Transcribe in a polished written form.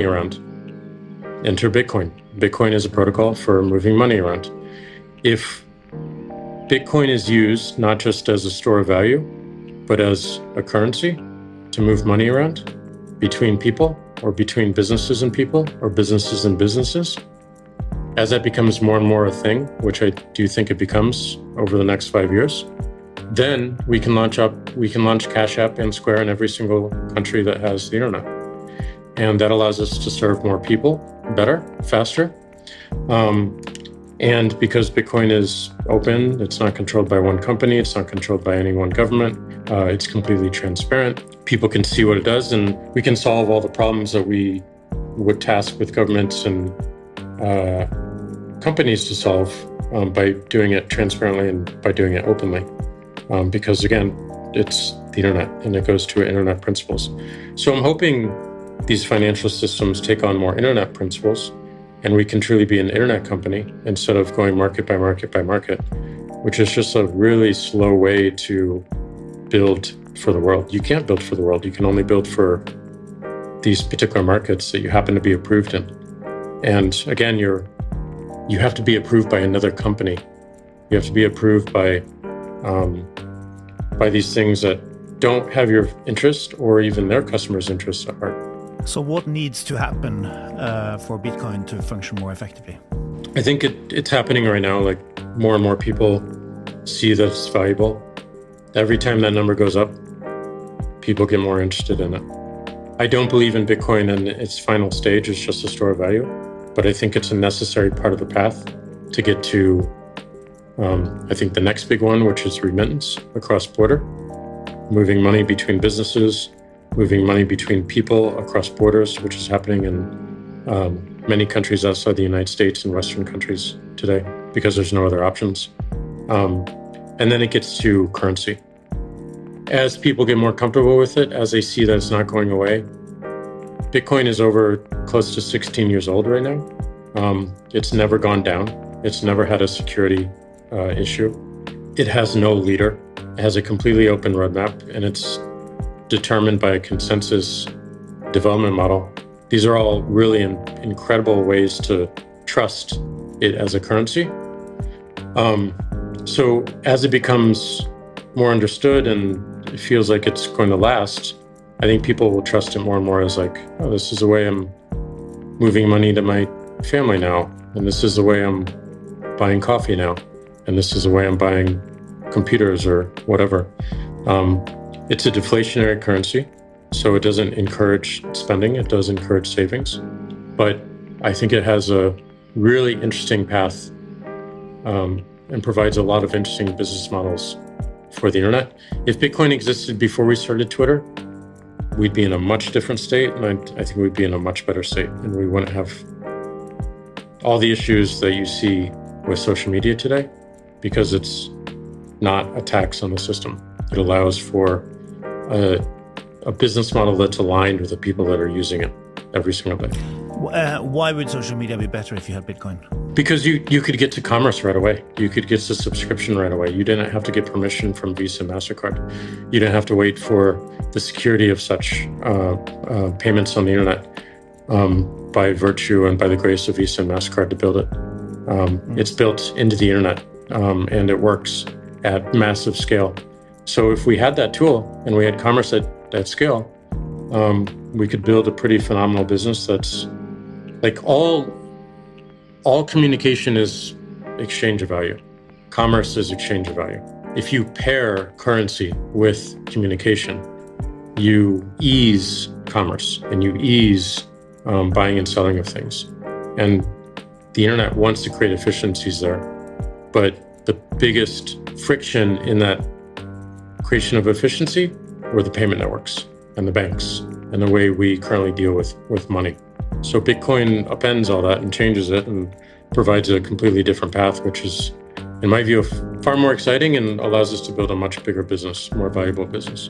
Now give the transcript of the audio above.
around. Enter Bitcoin. Bitcoin is a protocol for moving money around. If Bitcoin is used not just as a store of value, but as a currency to move money around between people or between businesses and people or businesses and businesses, as that becomes more and more a thing, which I do think it becomes over the next 5 years, then we can launch Cash App and Square in every single country that has the internet. And that allows us to serve more people better, faster. And because Bitcoin is open, it's not controlled by one company, it's not controlled by any one government, it's completely transparent. People can see what it does, and we can solve all the problems that we would task with governments and companies to solve by doing it transparently and by doing it openly. Because again, it's the internet and it goes to internet principles. So I'm hoping these financial systems take on more internet principles and we can truly be an internet company instead of going market by market by market, which is just a really slow way to build for the world. You can't build for the world. You can only build for these particular markets that you happen to be approved in. And again, you have to be approved by another company. You have to be approved by these things that don't have your interest or even their customers' interests at heart. So what needs to happen for Bitcoin to function more effectively? I think it's happening right now. Like more and more people see that it's valuable. Every time that number goes up, people get more interested in it. I don't believe in Bitcoin in its final stage as just a store of value, but I think it's a necessary part of the path to get to, I think the next big one, which is remittance across border, moving money between businesses, moving money between people across borders, which is happening in many countries outside the United States and Western countries today because there's no other options. And then it gets to currency. As people get more comfortable with it, as they see that it's not going away, Bitcoin is over close to 16 years old right now. It's never gone down. It's never had a security issue. It has no leader. It has a completely open roadmap, and it's determined by a consensus development model. These are all really incredible ways to trust it as a currency. So as it becomes more understood and it feels like it's going to last, I think people will trust it more and more as like, oh, this is the way I'm moving money to my family now. And this is the way I'm buying coffee now. And this is the way I'm buying computers or whatever. It's a deflationary currency, so it doesn't encourage spending. It does encourage savings. But I think it has a really interesting path and provides a lot of interesting business models for the internet. If Bitcoin existed before we started Twitter, we'd be in a much different state, and I think we'd be in a much better state, and we wouldn't have all the issues that you see with social media today, because it's not a tax on the system. It allows for a business model that's aligned with the people that are using it every single day. Why would social media be better if you had Bitcoin? Because you could get to commerce right away. You could get to subscription right away. You didn't have to get permission from Visa and MasterCard. You didn't have to wait for the security of such payments on the internet by virtue and by the grace of Visa and MasterCard to build it. It's built into the internet and it works at massive scale. So if we had that tool and we had commerce at scale, we could build a pretty phenomenal business that's like all communication is exchange of value. Commerce is exchange of value. If you pair currency with communication, you ease commerce and you ease buying and selling of things. And the internet wants to create efficiencies there. But the biggest friction in that creation of efficiency were the payment networks and the banks and the way we currently deal with money. So Bitcoin upends all that and changes it and provides a completely different path, which is, in my view, far more exciting and allows us to build a much bigger business, more valuable business.